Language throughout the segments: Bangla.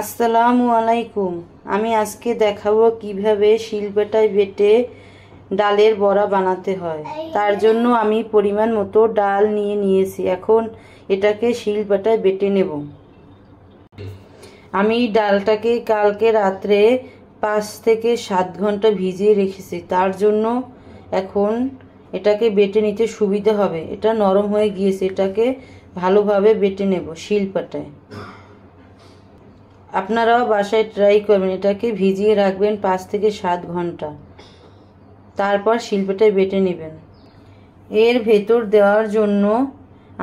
আসসালামু আলাইকুম। আমি আজকে দেখাবো কিভাবে শিলপাটায় বেটে ডালের বড়া বানাতে হয়। তার জন্য আমি পরিমাণ মতো ডাল নিয়েছি। এখন এটাকে শিলপাটায় বেটে নেব। আমি ডালটাকে কালকে রাত্রে 5 থেকে 7 ঘন্টা ভিজিয়ে রেখেছি। তার জন্য এখন এটাকে বেটে নিতে সুবিধা হবে। এটা নরম হয়ে গিয়েছে, এটাকে ভালোভাবে বেটে নেব শিলপাটায়। আপনারাও বাসায় ট্রাই করবেন। এটাকে ভিজিয়ে রাখবেন 5 থেকে 7 ঘন্টা, তারপর শিলপাটায় বেটে নেবেন। এর ভেতর দেওয়ার জন্য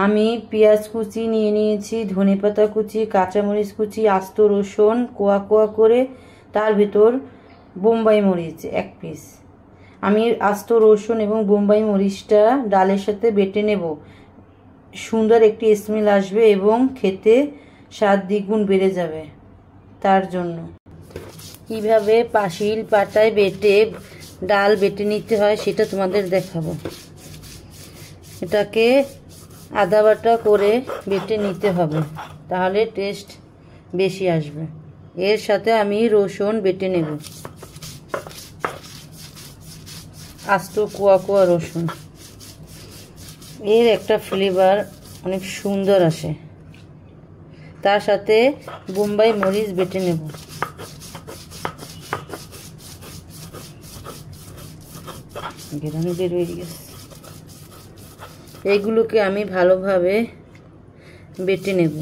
আমি পেঁয়াজ কুচি নিয়েছি, ধনেপাতা কুচি, কাঁচামরিচ কুচি, আস্ত রসুন কোয়া কোয়া করে, তার ভেতর বোম্বাই মরিচ 1 পিস। আমি আস্ত রসুন এবং বোম্বাই মরিচটা ডালের সাথে বেটে নেব। সুন্দর একটি স্মেল আসবে এবং খেতে স্বাদ দ্বিগুণ বেড়ে যাবে। তার জন্য কিভাবে শিলপাটায় বেটে ডাল বেটে নিতে হয় সেটা তোমাদের দেখাবো। এটাকে আদা বাটা করে বেটে নিতে হবে, তাহলে টেস্ট বেশি আসবে। এর সাথে আমি রসুন বেটে নেব, আস্ত কোয়া কোয়া রসুন। এর একটা ফ্লেভার অনেক সুন্দর আসে। তার সাথে বোম্বাই মরিচ বেটে নেব। এইগুলোকে আমি ভালোভাবে বেটে নেব।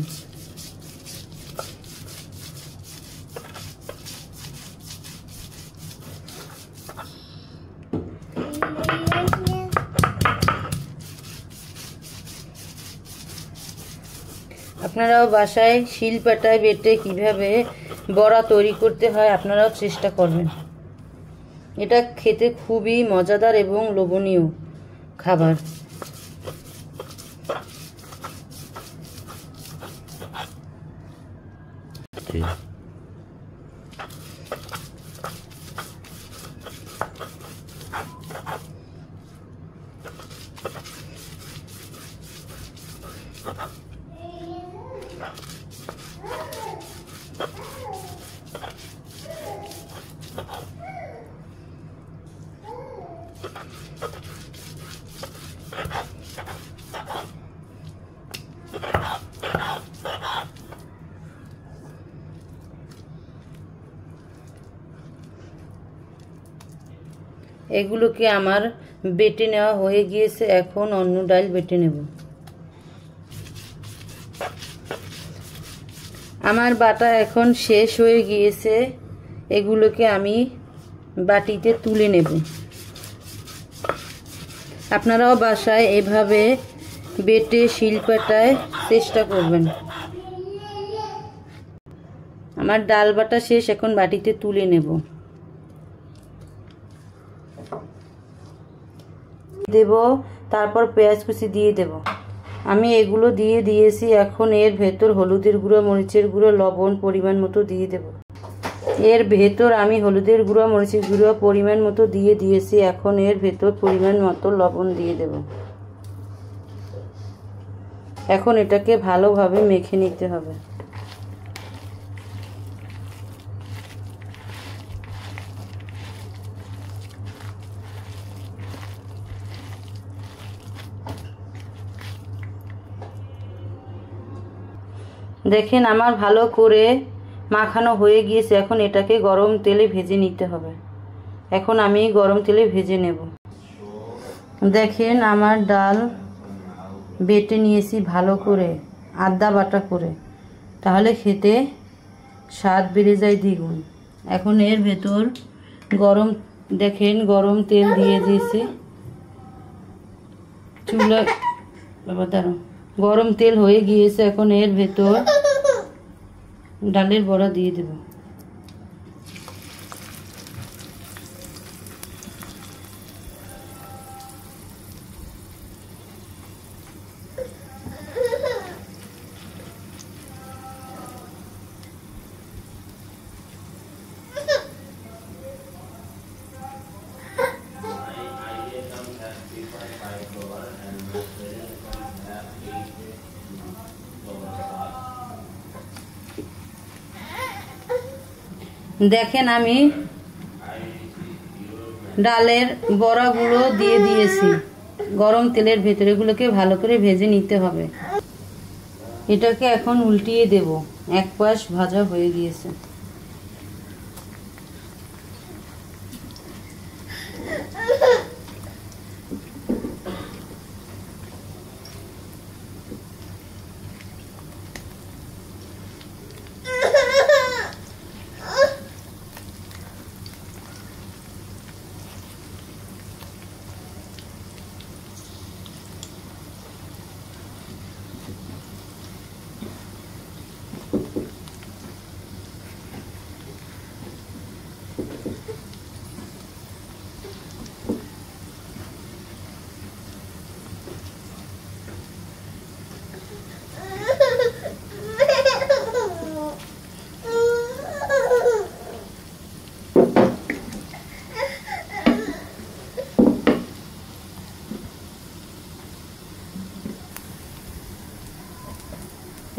আপনারাও বাসায় শিলপাটায় বেটে কিভাবে বড়া তৈরি করতে হয় আপনারাও চেষ্টা করবেন। এটা খেতে খুবই মজাদার এবং লোভনীয় খাবার। এগুলোকে আমার বেটে নেওয়া হয়ে গিয়েছে। এখন অন্য ডাল বেটে নেব। আমার বাটা এখন শেষ হয়ে গিয়েছে। এগুলোকে আমি বাটিতে তুলে নেব। আপনারাও বাসায় এভাবে বেটে শিলপাটায় চেষ্টা করবেন। আমার ডাল বাটা শেষ, এখন বাটিতে তুলে নেব। দেব, তারপর পেঁয়াজ কুচি দিয়ে দেব। আমি এগুলো দিয়ে দিয়েছি। এখন এর ভেতর হলুদের গুঁড়ো, মরিচের গুঁড়ো, লবণ পরিমাণ মতো দিয়ে দেব। এর ভেতর আমি হলুদের গুঁড়ো, মরিচের গুঁড়ো পরিমাণ মতো দিয়ে দিয়েছি। এখন এর ভেতর পরিমাণ মতো লবণ দিয়ে দেব। এখন এটাকে ভালোভাবে মেখে নিতে হবে। দেখেন আমার ভালো করে মাখানো হয়ে গিয়েছে। এখন এটাকে গরম তেলে ভেজে নিতে হবে। এখন আমি গরম তেলে ভেজে নেব। দেখেন আমার ডাল বেটে নিয়েছি ভালো করে, আদা বাটা করে, তাহলে খেতে স্বাদ বেড়ে যায় দ্বিগুণ। এখন এর ভেতর দেখেন গরম তেল দিয়ে দিয়েছি। চুলা দাঁড়ান, গরম তেল হয়ে গিয়েছে। এখন এর ভেতর ডালের বড়া দিয়ে দেব। দেখেন আমি ডালের বড়াগুলো দিয়ে দিয়েছি গরম তেলের ভেতরে। এগুলোকে ভালো করে ভেজে নিতে হবে। এটাকে এখন উল্টিয়ে দেব। এক পাশ ভাজা হয়ে গিয়েছে।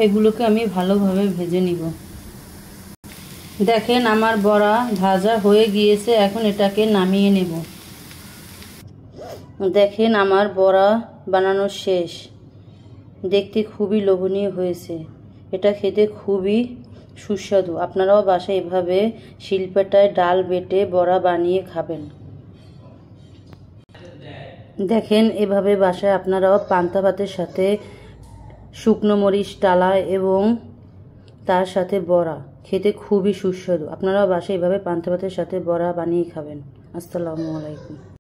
এগুলোকে আমি ভালোভাবে ভেজে নিব। দেখেন আমার বড়া ভাজা হয়ে গিয়েছে। এখন এটাকে নামিয়ে নেব। দেখেন আমার বড়া বানানো শেষ। দেখতে খুবই লোভনীয় হয়েছে। এটা খেতে খুবই সুস্বাদু। আপনারাও বাসায় এভাবে শিলপাটায় ডাল বেটে বড়া বানিয়ে খাবেন। দেখেন এভাবে বাসায় আপনারাও পান্তা ভাতের সাথে শুকনো মরিচ ডালা এবং তার সাথে বড়া খেতে খুবই সুস্বাদু। আপনারাও বাসায় এভাবে পান্তা ভাতের সাথে বড়া বানিয়ে খাবেন। আসসালামু আলাইকুম।